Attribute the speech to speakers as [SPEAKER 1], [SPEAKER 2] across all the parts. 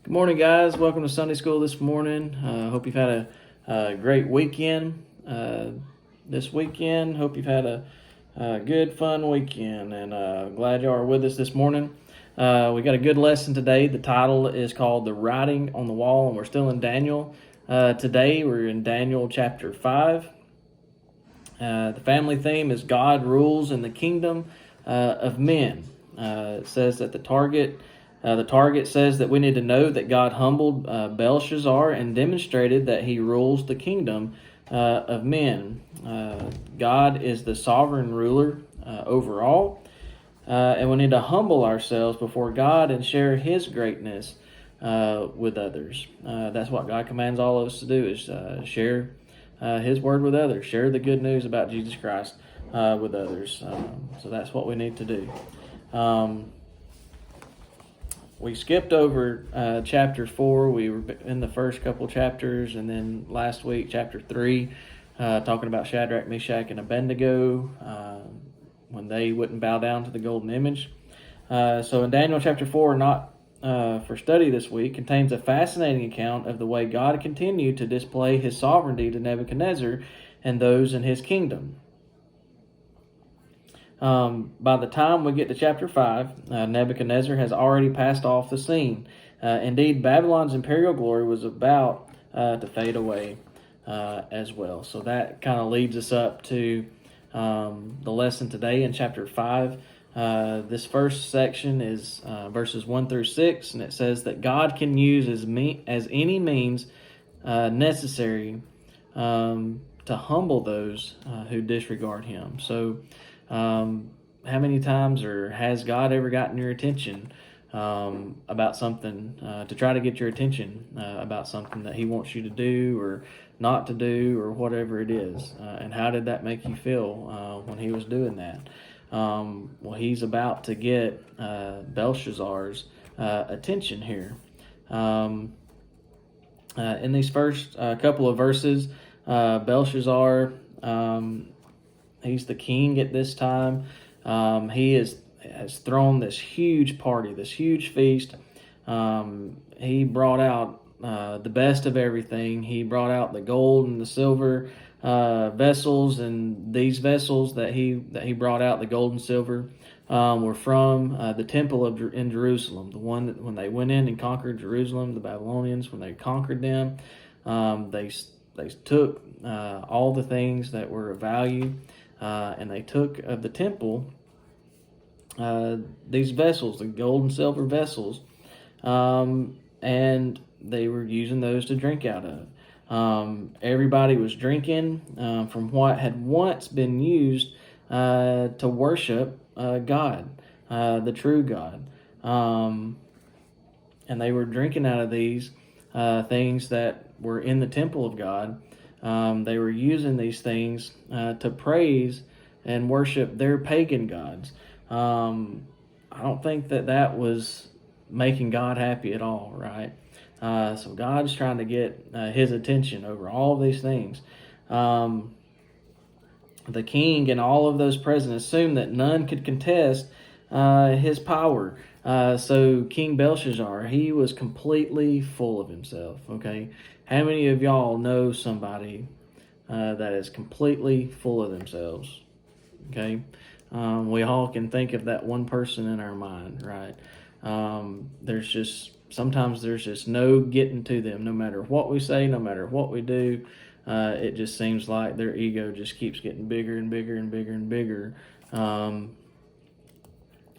[SPEAKER 1] Good morning, guys. Welcome to Sunday School this morning. Hope you've had a great weekend this weekend. Hope you've had a good, fun weekend, and glad you are with us this morning. We got a good lesson today. The title is called The Writing on the Wall, and we're still in Daniel. Today, we're in Daniel chapter 5. The family theme is God rules in the kingdom of men. It says that the target says that we need to know that God humbled Belshazzar and demonstrated that he rules the kingdom of men. God is the sovereign ruler over all, and we need to humble ourselves before God and share his greatness with others. That's what God commands all of us to do, is share his word with others, share the good news about Jesus Christ with others. So that's what we need to do. We skipped over chapter 4. We were in the first couple chapters, and then last week, chapter 3, talking about Shadrach, Meshach, and Abednego when they wouldn't bow down to the golden image. So in Daniel chapter 4, not for study this week, contains a fascinating account of the way God continued to display his sovereignty to Nebuchadnezzar and those in his kingdom. By the time we get to chapter 5, Nebuchadnezzar has already passed off the scene. Indeed, Babylon's imperial glory was about to fade away as well. So that kind of leads us up to the lesson today in chapter 5. This first section is verses 1 through 6, and it says that God can use as any means necessary to humble those who disregard him. So how many times, or has God ever gotten your attention about something, to try to get your attention about something that he wants you to do or not to do, or whatever it is? And how did that make you feel when he was doing that? Well, he's about to get Belshazzar's attention here. In these first couple of verses, Belshazzar, he's the king at this time. He has thrown this huge party, this huge feast. He brought out the best of everything. He brought out the gold and the silver vessels, and these vessels that he brought out, the gold and silver, were from the temple in Jerusalem. The one that when they went in and conquered Jerusalem, the Babylonians, when they conquered them, they took all the things that were of value. And they took of the temple these vessels, the gold and silver vessels, and they were using those to drink out of. Everybody was drinking from what had once been used to worship God, the true God. And they were drinking out of these things that were in the temple of God. They were using these things to praise and worship their pagan gods. I don't think that was making God happy at all, right? So God's trying to get his attention over all of these things. The king and all of those present assumed that none could contest his power. So King Belshazzar, he was completely full of himself, okay? How many of y'all know somebody that is completely full of themselves, okay? We all can think of that one person in our mind, right? Sometimes there's just no getting to them. No matter what we say, no matter what we do, it just seems like their ego just keeps getting bigger and bigger and bigger and bigger. And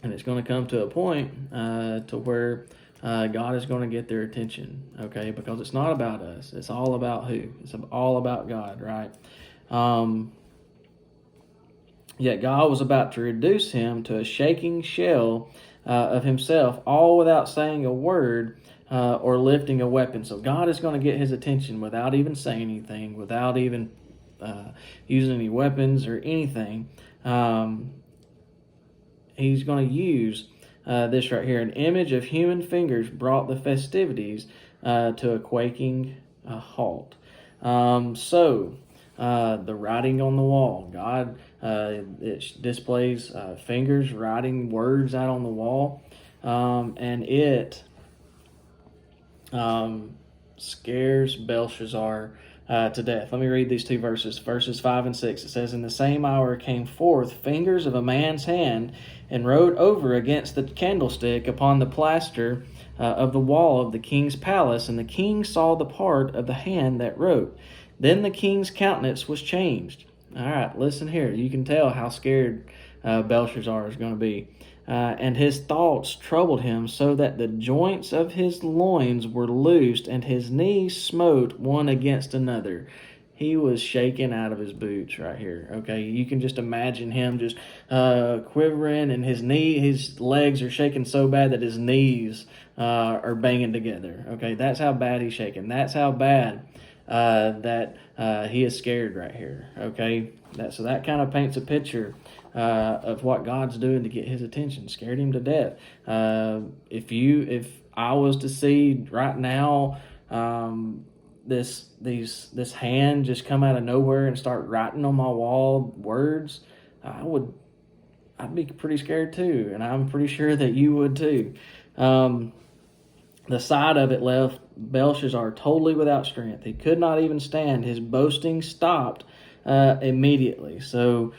[SPEAKER 1] it's going to come to a point to where God is going to get their attention, okay? Because it's not about us. It's all about who? It's all about God, right? Yet God was about to reduce him to a shaking shell of himself, all without saying a word or lifting a weapon. So God is going to get his attention without even saying anything, without even using any weapons or anything. He's going to use this right here. An image of human fingers brought the festivities to a quaking halt. The writing on the wall. God, it displays fingers writing words out on the wall. And it scares Belshazzar to death. Let me read these two verses. Verses 5 and 6. It says, "In the same hour came forth fingers of a man's hand, and wrote over against the candlestick upon the plaster of the wall of the king's palace. And the king saw the part of the hand that wrote. Then the king's countenance was changed." All right, listen here. You can tell how scared Belshazzar is going to be. "And his thoughts troubled him, so that the joints of his loins were loosed, and his knees smote one against another." He was shaking out of his boots right here. Okay, you can just imagine him just quivering, and his legs are shaking so bad that his knees are banging together. Okay, that's how bad he's shaking. That's how bad that he is scared right here. Okay, so that kind of paints a picture of what God's doing to get his attention. Scared him to death. If I was to see right now this hand just come out of nowhere and start writing on my wall words, I'd be pretty scared too, and I'm pretty sure that you would too. The sight of it left Belshazzar totally without strength. He could not even stand. His boasting stopped immediately. So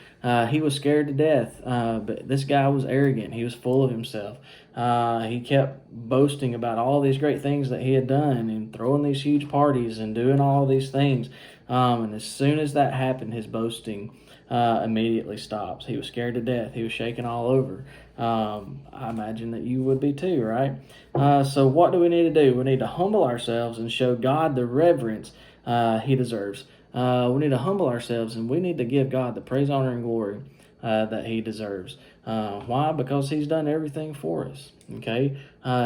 [SPEAKER 1] he was scared to death. But this guy was arrogant. He was full of himself. He kept boasting about all these great things that he had done and throwing these huge parties and doing all these things. And as soon as that happened, his boasting immediately stops. He was scared to death. He was shaking all over. I imagine that you would be too, right? So what do we need to do? We need to humble ourselves and show God the reverence he deserves. We need to humble ourselves, and we need to give God the praise, honor, and glory that he deserves. Why? Because he's done everything for us. Okay?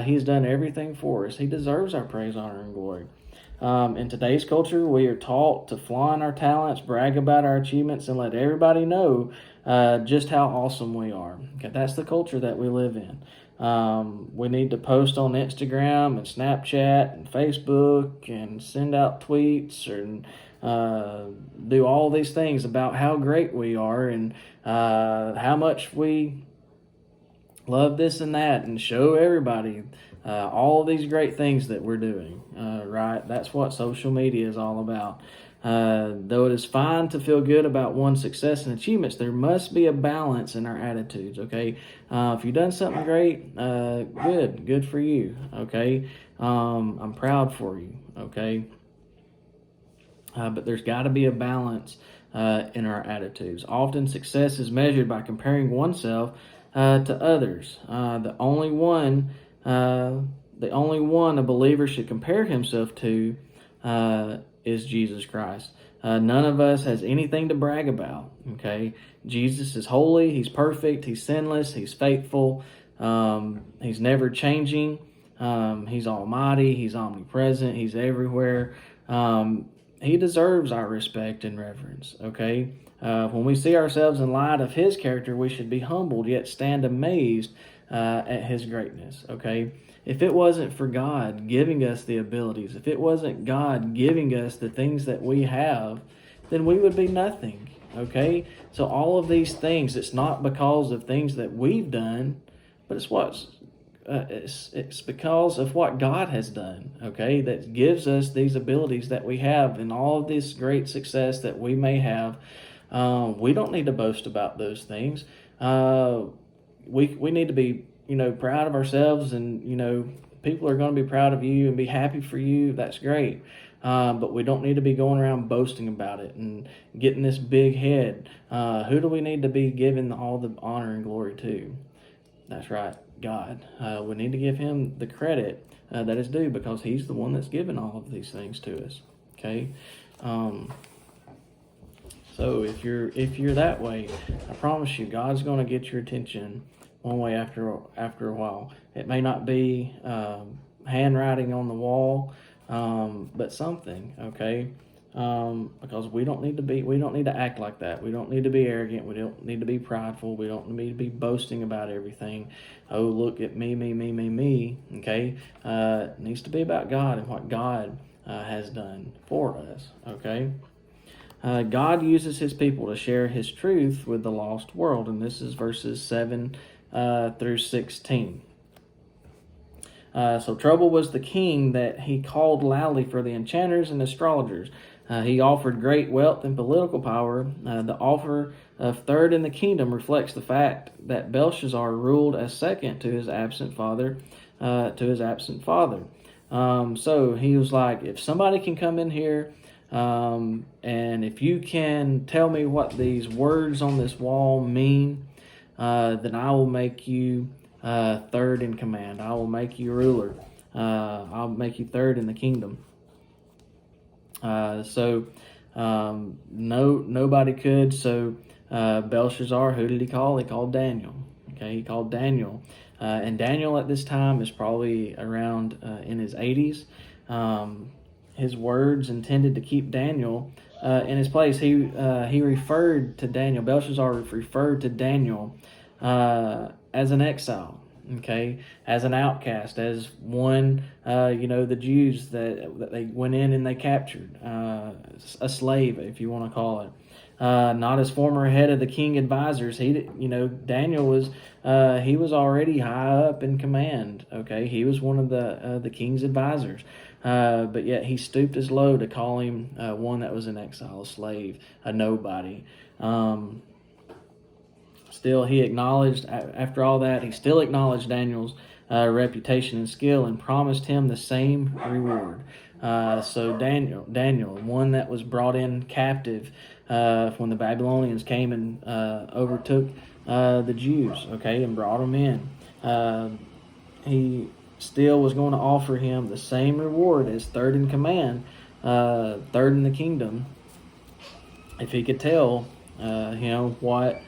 [SPEAKER 1] He's done everything for us. He deserves our praise, honor, and glory. In today's culture, we are taught to flaunt our talents, brag about our achievements, and let everybody know just how awesome we are. Okay, that's the culture that we live in. We need to post on Instagram and Snapchat and Facebook and send out tweets and do all these things about how great we are and how much we love this and that, and show everybody all these great things that we're doing, right? That's what social media is all about. Though it is fine to feel good about one's success and achievements, there must be a balance in our attitudes, okay? If you've done something great, good for you, okay? I'm proud for you, okay? But there's got to be a balance in our attitudes. Often success is measured by comparing oneself to others. The only one a believer should compare himself to is Jesus Christ. None of us has anything to brag about. Okay, Jesus is holy. He's perfect. He's sinless. He's faithful. He's never changing. He's almighty. He's omnipresent. He's everywhere. He deserves our respect and reverence. Okay. When we see ourselves in light of his character, we should be humbled, yet stand amazed at his greatness, okay? If it wasn't for God giving us the abilities, if it wasn't God giving us the things that we have, then we would be nothing, okay? So all of these things, it's not because of things that we've done, but it's because of what God has done, okay, that gives us these abilities that we have and all of this great success that we may have. We don't need to boast about those things. We need to be, proud of ourselves, and, people are going to be proud of you and be happy for you. That's great. But we don't need to be going around boasting about it and getting this big head. Who do we need to be giving all the honor and glory to? That's right, God. We need to give him the credit that is due, because he's the one that's given all of these things to us. Okay? So if you're that way, I promise you, God's going to get your attention one way after a while. It may not be handwriting on the wall, but something, okay? Because we don't need to act like that. We don't need to be arrogant. We don't need to be prideful. We don't need to be boasting about everything. Oh, look at me. Okay? It needs to be about God and what God has done for us. Okay? God uses his people to share his truth with the lost world, and this is verses 7 through 16. So trouble was the king that he called loudly for the enchanters and astrologers. He offered great wealth and political power. The offer of third in the kingdom reflects the fact that Belshazzar ruled as second to his absent father. So he was like, if somebody can come in here, and if you can tell me what these words on this wall mean, then I will make you third in command. I will make you ruler. I'll make you third in the kingdom. Nobody could. So Belshazzar, who did he call? He called Daniel. Okay, he called Daniel. And Daniel at this time is probably around in his 80s. His words intended to keep Daniel in his place. He referred to Daniel. Belshazzar referred to Daniel as an exile. Okay, as an outcast, as one, the Jews that they went in and they captured, a slave, if you want to call it. Not as former head of the king advisors. Daniel was, he was already high up in command. Okay, he was one of the king's advisors. But yet he stooped as low to call him one that was in exile, a slave, a nobody. Still, he acknowledged, after all that, he still acknowledged Daniel's reputation and skill and promised him the same reward. So Daniel, one that was brought in captive when the Babylonians came and overtook the Jews, okay, and brought them in. He still was going to offer him the same reward as third in command, third in the kingdom, if he could tell what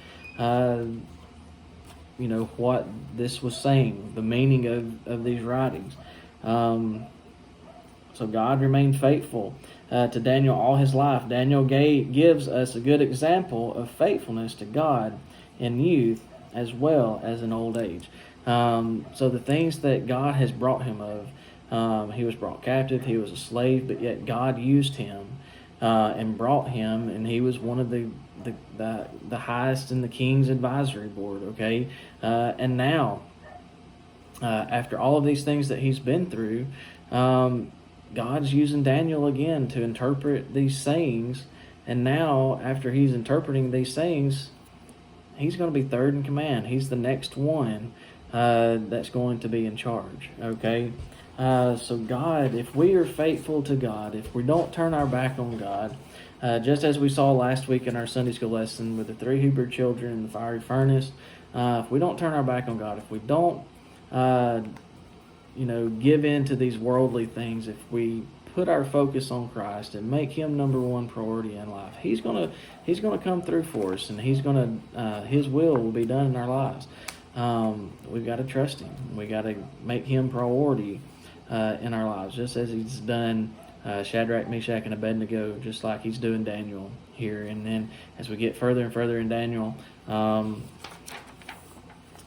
[SPEAKER 1] this was saying, the meaning of these writings. So God remained faithful to Daniel all his life. Daniel gives us a good example of faithfulness to God in youth as well as in old age. So the things that God has brought him of, he was brought captive, he was a slave, but yet God used him and brought him, and he was one of the highest in the king's advisory board, okay? And now, after all of these things that he's been through, God's using Daniel again to interpret these sayings, and now, after he's interpreting these sayings, he's going to be third in command. He's the next one that's going to be in charge, okay? So God, if we are faithful to God, if we don't turn our back on God, just as we saw last week in our Sunday school lesson with the 3 Hebrew children in the fiery furnace, if we don't turn our back on God, if we don't, give in to these worldly things, if we put our focus on Christ and make Him number one priority in life, He's gonna come through for us, and His will be done in our lives. We've got to trust Him. We got to make Him priority in our lives, just as He's done Shadrach, Meshach, and Abednego, just like He's doing Daniel here. And then as we get further and further in Daniel,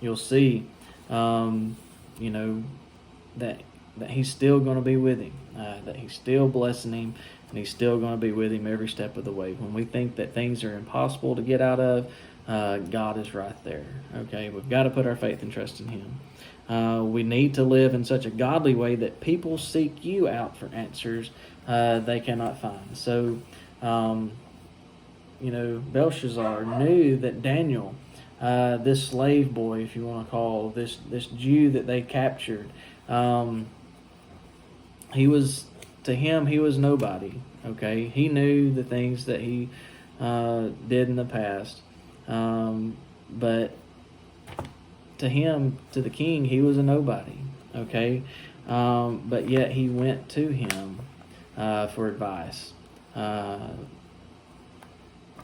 [SPEAKER 1] you'll see, that He's still going to be with him, that He's still blessing him, and He's still going to be with him every step of the way. When we think that things are impossible to get out of, God is right there. Okay, we've got to put our faith and trust in Him. We need to live in such a godly way that people seek you out for answers they cannot find. So, Belshazzar knew that Daniel, this slave boy, if you want to call this Jew that they captured, he was nobody. Okay, he knew the things that he did in the past, but to him, to the king, he was a nobody. Okay, but yet he went to him for advice, and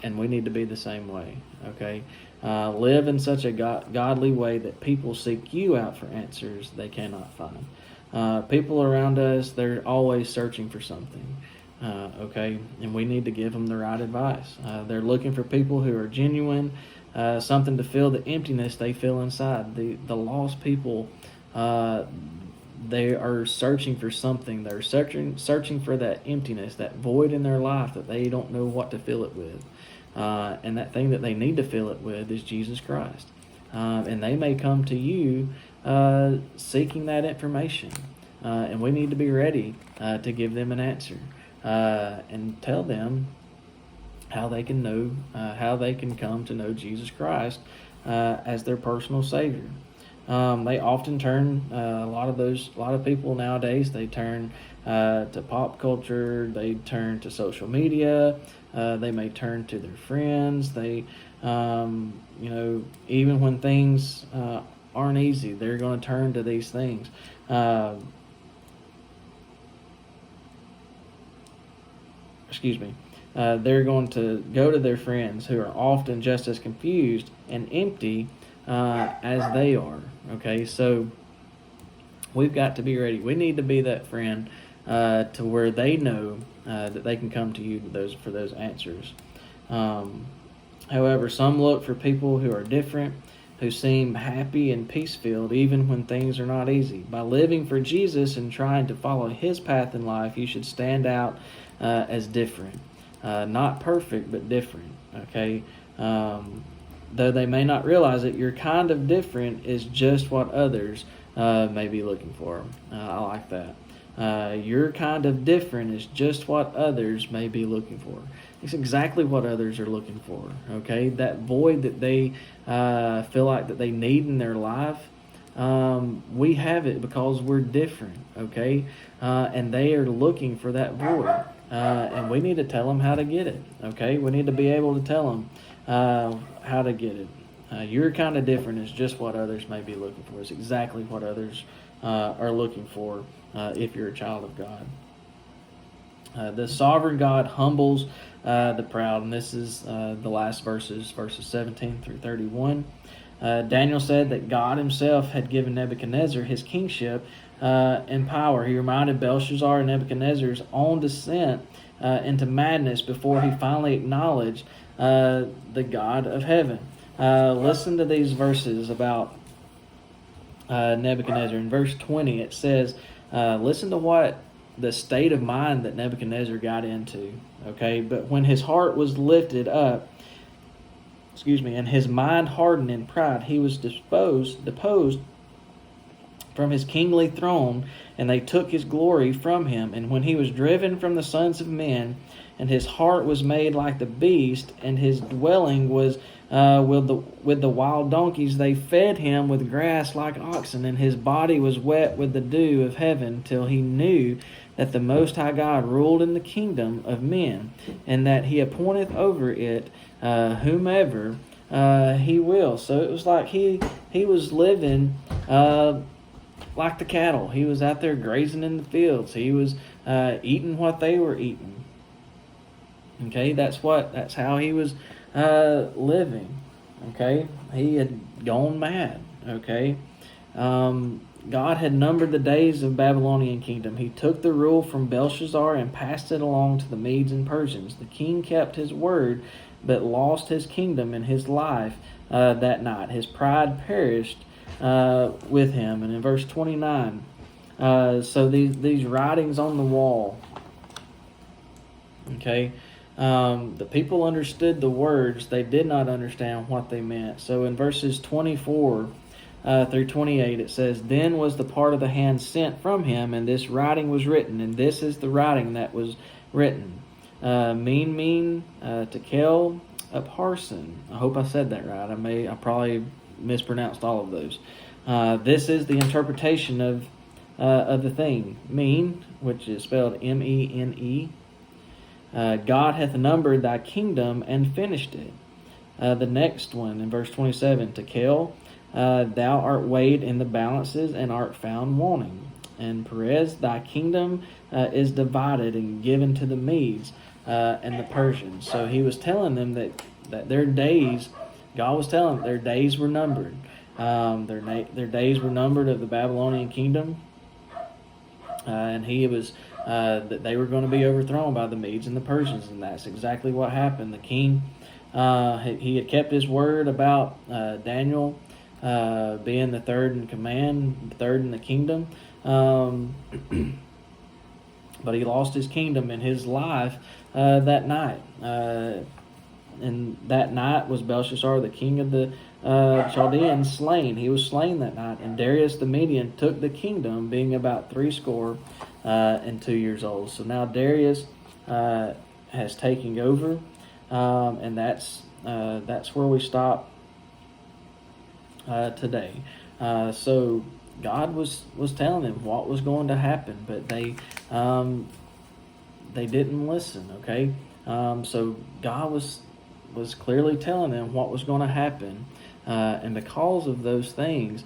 [SPEAKER 1] we need to be the same way. Okay, live in such a godly way that people seek you out for answers they cannot find. People around us, they're always searching for something. Okay, and we need to give them the right advice. They're looking for people who are genuine, something to fill the emptiness they feel inside. The lost people, they are searching for something. They're searching for that emptiness, that void in their life that they don't know what to fill it with. And that thing that they need to fill it with is Jesus Christ. And they may come to you seeking that information. And we need to be ready to give them an answer and tell them how they can know, how they can come to know Jesus Christ as their personal Savior. They often turn a lot of people nowadays. They turn to pop culture. They turn to social media. They may turn to their friends. They, even when things aren't easy, they're going to turn to these things. They're going to go to their friends who are often just as confused and empty as they are. Okay, so we've got to be ready. We need to be that friend to where they know that they can come to you for those answers. However, some look for people who are different, who seem happy and peace-filled even when things are not easy. By living for Jesus and trying to follow His path in life, you should stand out as different. Not perfect, but different. Okay? Though they may not realize it, your kind of different is just what others may be looking for. I like that. Your kind of different is just what others may be looking for. It's exactly what others are looking for. Okay? That void that they feel like that they need in their life, we have it because we're different. Okay? And they are looking for that void. And we need to tell them how to get it. Okay? We need to be able to tell them how to get it. Your kind of different is just what others may be looking for. It's exactly what others are looking for if you're a child of God. The sovereign God humbles the proud, and this is the last verses 17 through 31. Daniel said that God himself had given Nebuchadnezzar his kingship and power. He reminded Belshazzar and Nebuchadnezzar's own descent into madness before he finally acknowledged the God of heaven. Listen to these verses about Nebuchadnezzar. In verse 20, it says, listen to what the state of mind that Nebuchadnezzar got into. Okay, but when his heart was lifted up, and his mind hardened in pride, he was deposed from his kingly throne, and they took his glory from him. And when he was driven from the sons of men, and his heart was made like the beast, and his dwelling was with the wild donkeys, they fed him with grass like oxen, and his body was wet with the dew of heaven, till he knew that the Most High God ruled in the kingdom of men, and that he appointeth over it whomever he will. So it was like he was living like the cattle. He was out there grazing in the fields. He was eating what they were eating. Okay, that's how he was living. Okay, he had gone mad. Okay, God had numbered the days of Babylonian kingdom. He took the rule from Belshazzar and passed it along to the Medes and Persians. The king kept his word, but lost his kingdom and his life that night. His pride perished with him. And in verse 29, so these writings on the wall, okay, the people understood the words. They did not understand what they meant. So in verses 24 through 28, it says, Then was the part of the hand sent from him, and this writing was written. And this is the writing that was written. Tekel, Upharsin. I hope I said that right. I probably mispronounced all of those. This is the interpretation of the thing. Mean, which is spelled M-E-N-E. God hath numbered thy kingdom and finished it. The next one in verse 27, Tekel, thou art weighed in the balances and art found wanting. And Perez, thy kingdom is divided and given to the Medes and the Persians. So he was telling them that their days, God was telling them their days were numbered. Their days were numbered of the Babylonian kingdom. And he was that they were going to be overthrown by the Medes and the Persians, and that's exactly what happened. The king, he had kept his word about Daniel being the third in command, third in the kingdom, but he lost his kingdom and his life that night. And that night was Belshazzar, the king of the Chaldean slain. He was slain that night, and Darius the Median took the kingdom, being about 62 old. So now Darius has taken over, and that's where we stop today. So God was telling them what was going to happen, but they didn't listen. Okay, so God was clearly telling them what was going to happen, and because of those things,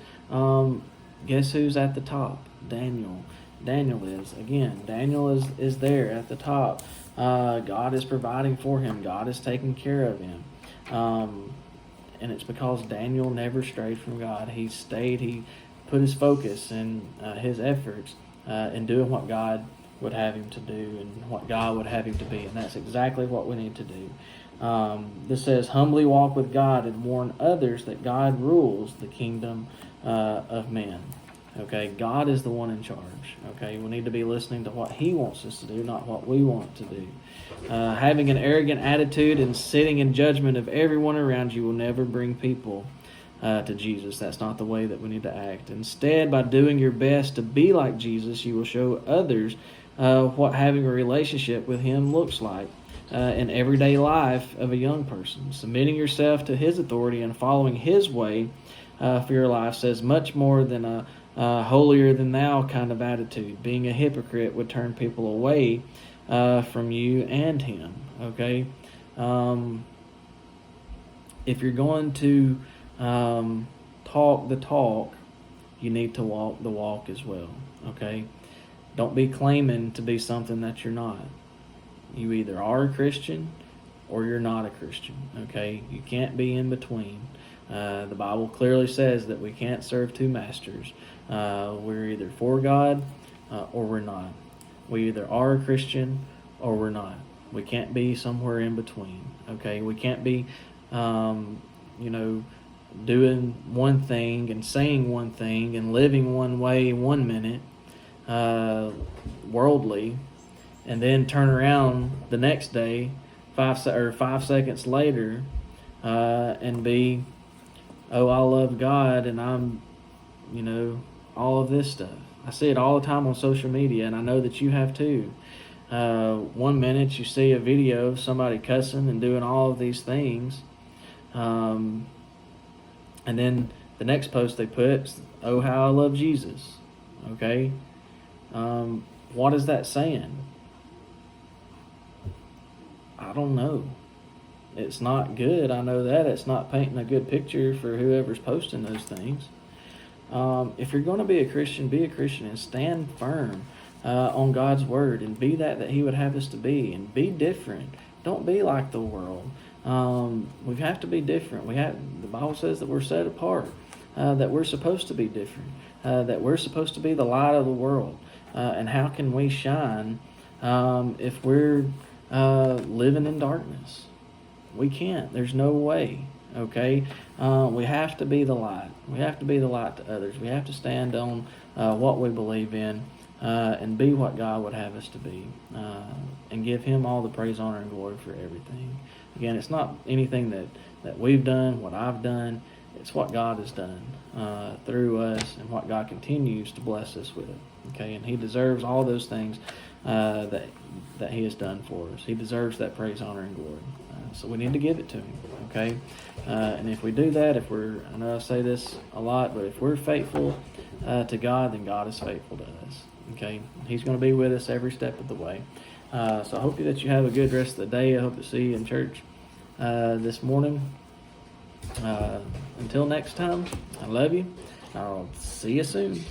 [SPEAKER 1] guess who's at the top? Daniel. Daniel is there at the top. God is providing for him. God is taking care of him. And it's because Daniel never strayed from God. He put his focus and his efforts in doing what God would have him to do and what God would have him to be. And that's exactly what we need to do. This says, humbly walk with God and warn others that God rules the kingdom of men. Okay, God is the one in charge. Okay, we need to be listening to what He wants us to do, not what we want to do. Having an arrogant attitude and sitting in judgment of everyone around you will never bring people to Jesus. That's not the way that we need to act. Instead, by doing your best to be like Jesus, you will show others what having a relationship with Him looks like in everyday life of a young person. Submitting yourself to His authority and following His way for your life says much more than a holier than thou kind of attitude. Being a hypocrite would turn people away from you and Him. Okay, if you're going to talk the talk, you need to walk the walk as well. Okay, don't be claiming to be something that you're not. You either are a Christian or you're not a Christian. Okay, you can't be in between. The Bible clearly says that we can't serve two masters. We're either for God or we're not. We either are a Christian or we're not. We can't be somewhere in between. Okay, we can't be, doing one thing and saying one thing and living one way 1 minute, worldly, and then turn around the next day, 5 seconds later, and be, oh, I love God and I'm, all of this stuff. I see it all the time on social media, and I know that you have too. 1 minute you see a video of somebody cussing and doing all of these things, and then the next post they put, oh, how I love Jesus. Okay? What is that saying? I don't know. It's not good. I know that. It's not painting a good picture for whoever's posting those things. If you're going to be a Christian and stand firm on God's word and be that He would have us to be, and be different. Don't be like the world. We have to be different. The Bible says that we're set apart, that we're supposed to be different, that we're supposed to be the light of the world. And how can we shine if we're living in darkness? We can't. There's no way. Okay? We have to be the light. We have to be the light to others. We have to stand on what we believe in and be what God would have us to be, and give Him all the praise, honor, and glory for everything. Again, it's not anything that we've done, what I've done. It's what God has done through us and what God continues to bless us with. Okay? And He deserves all those things that He has done for us. He deserves that praise, honor, and glory. So we need to give it to Him, okay? And if we do that, I know I say this a lot, but if we're faithful to God, then God is faithful to us, okay? He's going to be with us every step of the way. So I hope that you have a good rest of the day. I hope to see you in church this morning. Until next time, I love you. I'll see you soon.